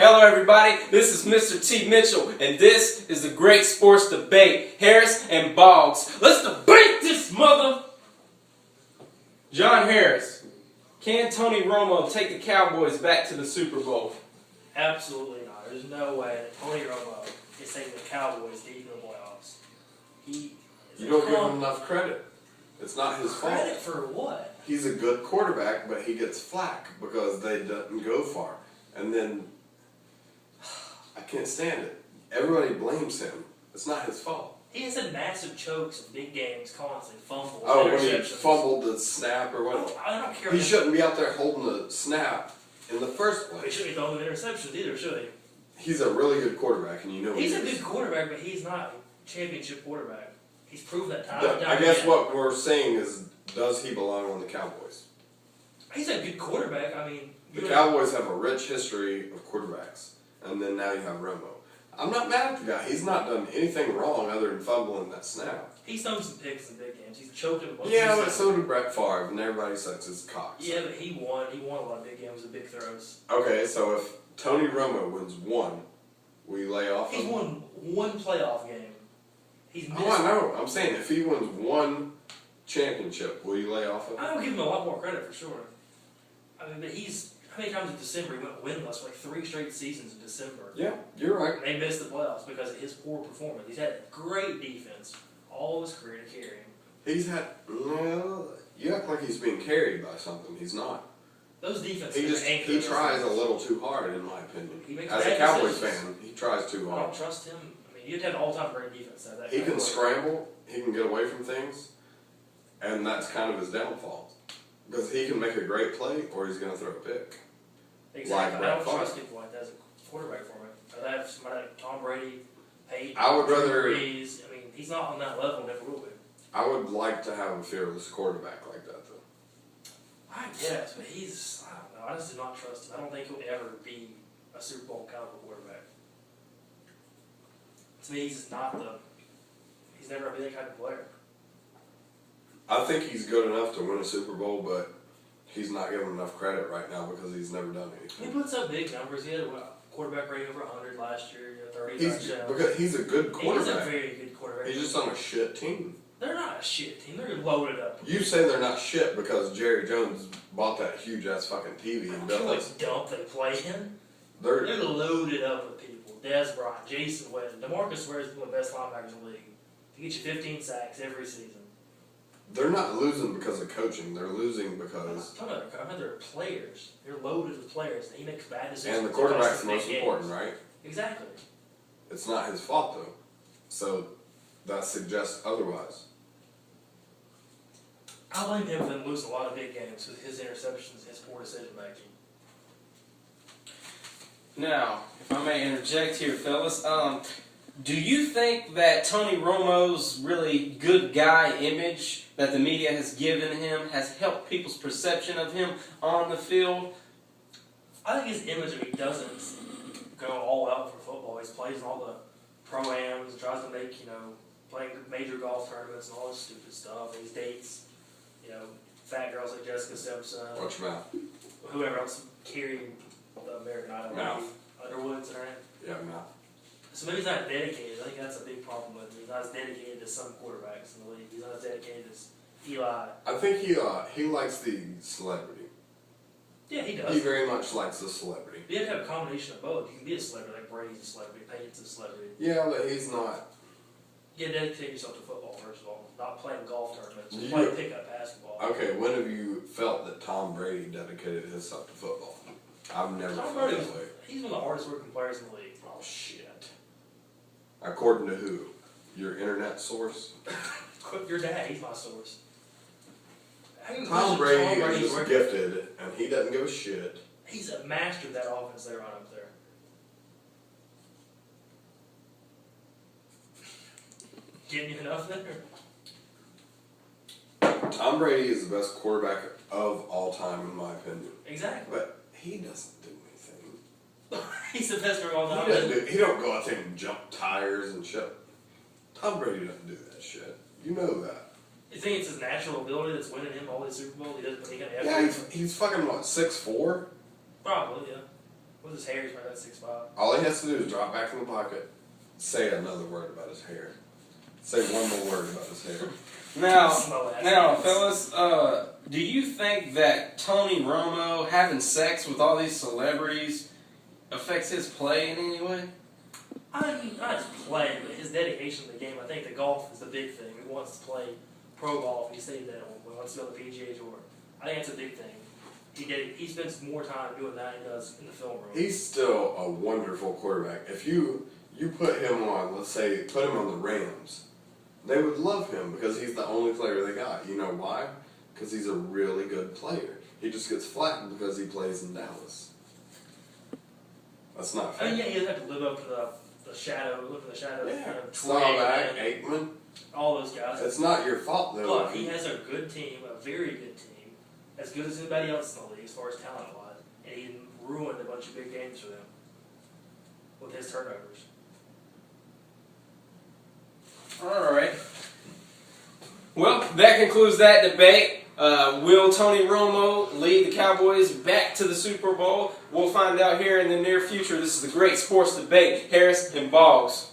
Hello everybody, this is Mr. T. Mitchell, and this is the Great Sports Debate, Harris and Boggs. Let's debate this mother! John Harris, can Tony Romo take the Cowboys back to the Super Bowl? Absolutely not. There's no way that Tony Romo is taking the Cowboys deep in the playoffs. You don't give him enough credit. It's not his fault. Credit for what? He's a good quarterback, but he gets flack because they didn't go far. And then, I can't stand it. Everybody blames him. It's not his fault. He has had massive chokes in big games, constantly fumbles, Oh, when he interceptions. fumbled the snap or what? I don't care. He shouldn't be out there holding the snap in the first He place. shouldn't be throwing the interceptions either, should He's a really good quarterback, and you know he? He's he a is. good quarterback, but he's not a championship quarterback. He's proved that time and time I guess again. what we're saying is, does he belong on the Cowboys? He's a good quarterback. I mean, The Cowboys have a rich history of quarterbacks, and then now you have Romo. I'm not mad at the guy. He's not done anything wrong other than fumbling that snap. he's thrown some picks in big games. He's choked him. Yeah, but so did Brett Favre, and everybody sucks his cocks. Yeah, but he won. He won a lot of big games with big throws. Okay, so if Tony Romo wins one, will you lay off He's him? won one playoff game. He's missed. Oh, I know. I'm saying if he wins one championship, will you lay off him? I would give him a lot more credit for sure. I mean, but he's how many times in December he went winless for like 3 straight seasons in December. Yeah, you're right. And they missed the playoffs because of his poor performance. He's had great defense all his career to carry him. He's had. Well, you act like he's being carried by something. He's not. Those defenses. He tries a little too hard, in my opinion. He makes As a bad Cowboys decisions. fan, he tries too I hard. don't trust him. I mean, you'd have an all-time great defense. To have that He kind can of play. scramble, he can get away from things, and that's kind of his downfall. Because he can make a great play, or he's going to throw a pick. Exactly. Like I Brett don't Favre. trust people like that as a quarterback for me. I'd have somebody like Tom Brady, Peyton, I would rather- Breeze. I mean, he's not on that level. Never will be. I would like to have a fearless quarterback like that, though. I guess, but he's, I don't know, I just do not trust him. I don't think he'll ever be a Super Bowl caliber quarterback. To me, he's just not he's never going to be that kind of player. I think he's good enough to win a Super Bowl, but he's not given enough credit right now because he's never done He anything. puts up big numbers. He had a quarterback rating over 100 last year, 30 touchdowns. Because he's a good He's a quarterback. very good quarterback. He's just on a shit team. They're not a shit team. They're loaded up. You say they're not shit because Jerry Jones bought that huge ass fucking TV I and don't care built what it. dump they play in. They're They're loaded up with people. Des Bryant, Jason Witten, DeMarcus Ware is one of the best linebackers in the league. He gets you 15 sacks every season. not losing because of coaching. They're losing I'm because talking about they're players. They're loaded with players, and he makes bad decisions. and the because quarterback's of the big most games. important, right? Exactly. It's not his fault though. So that suggests otherwise. I blame him for them losing a lot of big games with his interceptions, his poor decision making. Now, if I may interject here, fellas, do you think that Tony Romo's really good guy image that the media has given him has helped people's perception of him on the field? I think his image, if he doesn't go all out for football, he plays in all the pro-ams, tries to make, playing major golf tournaments and all this stupid stuff. He dates, fat girls like Jessica Simpson, Watch your mouth. whoever else carrying the American Idol. Mouth. Underwood's in her name. Yeah, mouth. So maybe he's not dedicated. I think that's a big problem with him. He's not as dedicated as some quarterbacks in the league. He's not as dedicated as Eli. I think he likes the celebrity. Yeah, he does. He very much likes the celebrity. You have to have a combination of both. You can be a celebrity like Brady's a celebrity, Peyton's a celebrity. Yeah, but he's not. You gotta dedicate yourself to football, first of all. Not playing golf tournaments. You- Playing pickup basketball. Okay, when have you felt that Tom Brady dedicated himself to football? I've never Tom felt Brady's that way. he's one of the hardest working players in the league. Oh shit. According to who? Your internet source? Quit your dad, he's my source. How can you Tom question Brady Brady's is work- gifted, and he doesn't give a shit. He's a master of that offense they run up there. Getting you enough there? Tom Brady is the best quarterback of all time, in my opinion. Exactly. But he doesn't do anything. He's the best of all time. He don't go out there and jump tires and shit. Tom Brady doesn't do that shit. You know that. You think it's his natural ability that's winning him all these Super Bowls? He doesn't. He got Yeah, he's fucking what, 6'4"? Probably, yeah. With his hair, he's probably that 6'5". All he has to do is drop back in the pocket, say another word about his hair. Say one more word about his hair. Now, fellas, do you think that Tony Romo having sex with all these celebrities affects his play in any way? I mean, not his play, but his dedication to the game. I think the golf is the big thing. He wants to play pro golf. He stated that he wants to go to the PGA Tour. I think that's a big thing. He spends more time doing that than he does in the film room. He's still a wonderful quarterback. If you put him on, let's say, put him on the Rams, they would love him because he's the only player they got. You know why? Because he's a really good player. He just gets flattened because he plays in Dallas. That's not fair. I mean, yeah, he doesn't have to live up to the shadow, live in the shadow. Yeah, Troy Staubach, and Aikman. all those guys. It's not your fault, though. But he has a good team, a very good team, as good as anybody else in the league as far as talent wise, and he ruined a bunch of big games for them with his turnovers. All right. Well, that concludes that debate. Will Tony Romo lead the Cowboys back to the Super Bowl? We'll find out here in the near future. This is the Great Sports Debate. Harris and Boggs.